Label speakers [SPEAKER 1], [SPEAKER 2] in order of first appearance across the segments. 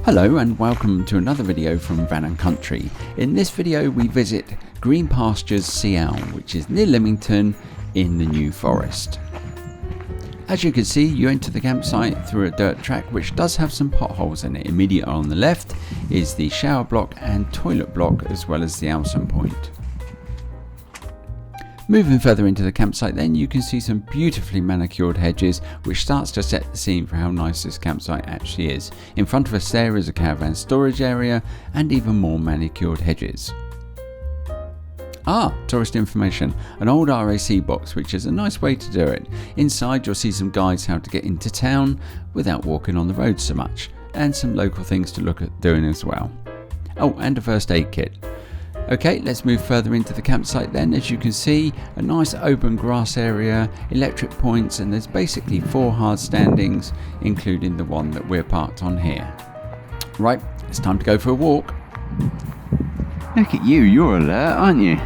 [SPEAKER 1] Hello and welcome to another video from Van & Country. In this video we visit Green Pastures CL, which is near Lymington in the New Forest. As you can see, you enter the campsite through a dirt track which does have some potholes in it. Immediately on the left is the shower block and toilet block, as well as the Alson point. Moving further into the campsite then, you can see some beautifully manicured hedges, which starts to set the scene for how nice this campsite actually is. In front of us there is a caravan storage area and even more manicured hedges. Tourist information, an old RAC box, which is a nice way to do it. Inside you'll see some guides how to get into town without walking on the road so much, and some local things to look at doing as well. Oh, and a first aid kit. Okay, let's move further into the campsite then. As you can see, a nice open grass area, electric points, and there's basically 4 hard standings, including the one that we're parked on here. Right, it's time to go for a walk. Look at you, you're alert, aren't you?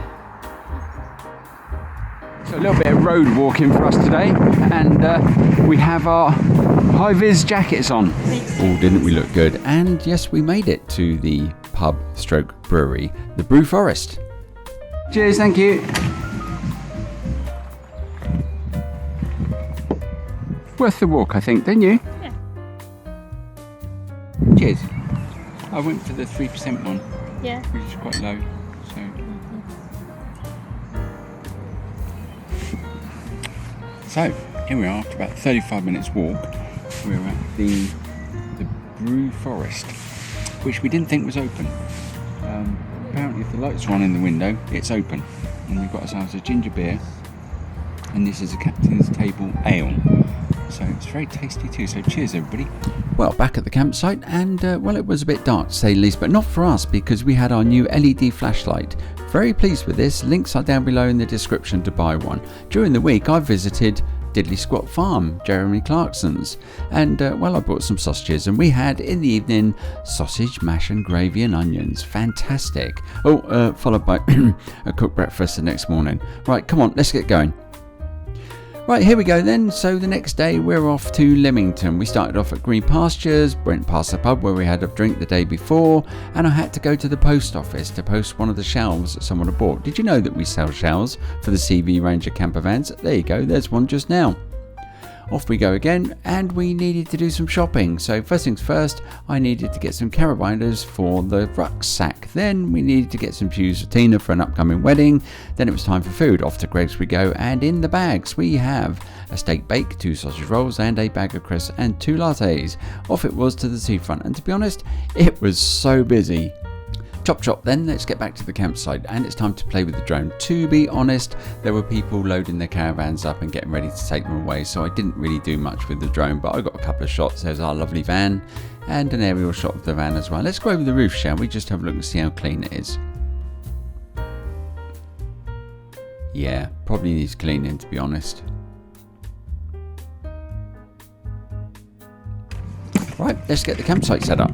[SPEAKER 1] So a little bit of road walking for us today, and we have our high-vis jackets on. Oh, didn't we look good? And yes, we made it to the pub stroke brewery, the Brew Forest. Cheers, thank you. Worth the walk, I think, didn't you?
[SPEAKER 2] Yeah.
[SPEAKER 1] Cheers. I went for the 3% one.
[SPEAKER 2] Yeah.
[SPEAKER 1] Which is quite low, so here we are. After about 35 minutes walk, we're at the Brew Forest, which we didn't think was open. Apparently if the lights are on in the window, it's open. And we've got ourselves a ginger beer, and this is a Captain's Table Ale. So it's very tasty too, so cheers everybody. Well, back at the campsite, and well, it was a bit dark to say the least, but not for us because we had our new LED flashlight. Very pleased with this. Links are down below in the description to buy one. During the week I visited Diddley Squat Farm, Jeremy Clarkson's, and well, I bought some sausages, and we had in the evening sausage, mash and gravy and onions. Fantastic. Followed by a cooked breakfast the next morning. Right, come on, let's get going. Right, here we go then. So the next day we're off to Lymington. We started off at Green Pastures, went past the pub where we had a drink the day before, and I had to go to the post office to post one of the shelves that someone had bought. Did you know that we sell shelves for the CV Ranger camper vans? There you go, there's one just now. Off we go again, and we needed to do some shopping. So first things first, I needed to get some caravaners for the rucksack. Then we needed to get some shoes for Tina for an upcoming wedding. Then it was time for food. Off to Greg's we go, and in the bags we have a steak bake, 2 sausage rolls, and a bag of crisps and 2 lattes. Off it was to the seafront, and to be honest, it was so busy. Chop chop then, let's get back to the campsite, and it's time to play with the drone. To be honest, there were people loading their caravans up and getting ready to take them away, so I didn't really do much with the drone, but I got a couple of shots. There's our lovely van and an aerial shot of the van as well. Let's go over the roof, shall we? Just have a look and see how clean it is. Yeah, probably needs cleaning, to be honest. Right, let's get the campsite set up.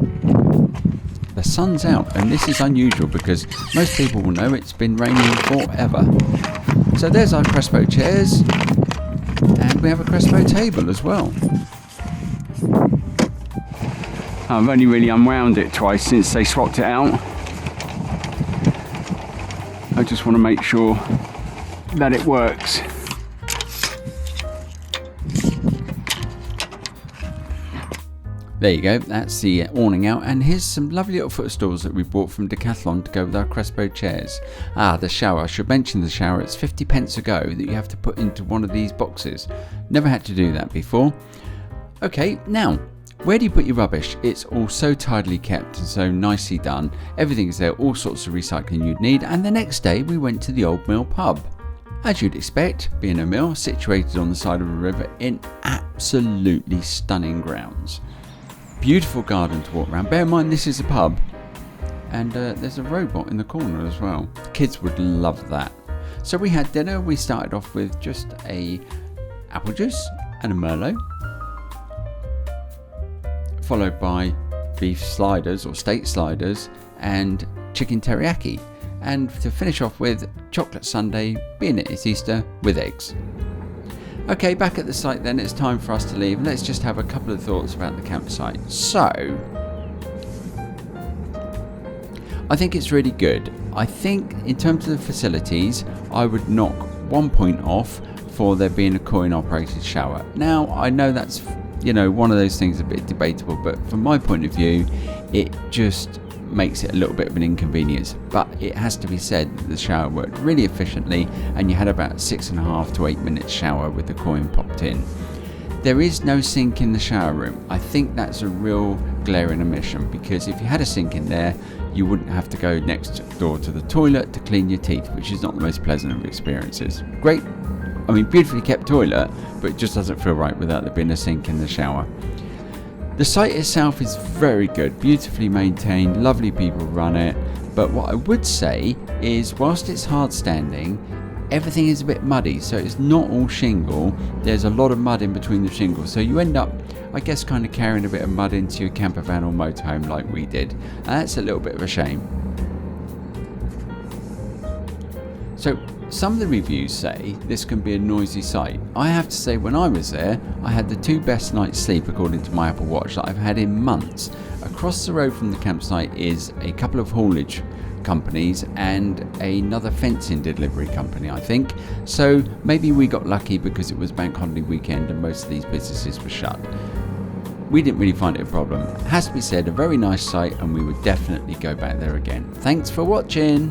[SPEAKER 1] The sun's out, and this is unusual because most people will know it's been raining forever. So there's our Crespo chairs, and we have a Crespo table as well. I've only really unwound it twice since they swapped it out. I just want to make sure that it works. There you go, that's the awning out, and here's some lovely little footstools that we bought from Decathlon to go with our Crespo chairs. The shower, I should mention the shower. It's 50 pence a go that you have to put into one of these boxes. Never had to do that before. Okay, now, where do you put your rubbish? It's all so tidily kept and so nicely done. Everything's there, all sorts of recycling you'd need, and the next day we went to the Old Mill pub. As you'd expect, being a mill situated on the side of a river in absolutely stunning grounds. Beautiful garden to walk around. Bear in mind this is a pub, and there's a robot in the corner as well. The kids would love that. So we had dinner. We started off with just a apple juice and a Merlot, followed by beef sliders or steak sliders and chicken teriyaki, and to finish off with chocolate sundae, being it is Easter, with eggs. Okay, back at the site then, it's time for us to leave. Let's just have a couple of thoughts about the campsite. So, I think it's really good. I think in terms of the facilities, I would knock 1 point off for there being a coin operated shower. Now, I know that's, one of those things a bit debatable, but from my point of view, it just makes it a little bit of an inconvenience. But it has to be said that the shower worked really efficiently, and you had about 6.5 to 8 minutes shower with the coin popped in. There is no sink in the shower room. I think that's a real glaring omission, because if you had a sink in there, you wouldn't have to go next door to the toilet to clean your teeth, which is not the most pleasant of experiences. Great, beautifully kept toilet, but it just doesn't feel right without there being a sink in the shower. The site itself is very good, beautifully maintained, lovely people run it, but what I would say is, whilst it's hard standing, everything is a bit muddy, so it's not all shingle. There's a lot of mud in between the shingles, so you end up, I guess, kind of carrying a bit of mud into your camper van or motorhome like we did, and that's a little bit of a shame. So some of the reviews say this can be a noisy site. I have to say, when I was there, I had the 2 best nights sleep according to my Apple Watch that I've had in months. Across the road from the campsite is a couple of haulage companies and another fencing delivery company, I think. So maybe we got lucky because it was bank holiday weekend and most of these businesses were shut. We didn't really find it a problem. It has to be said, a very nice site, and we would definitely go back there again. Thanks for watching.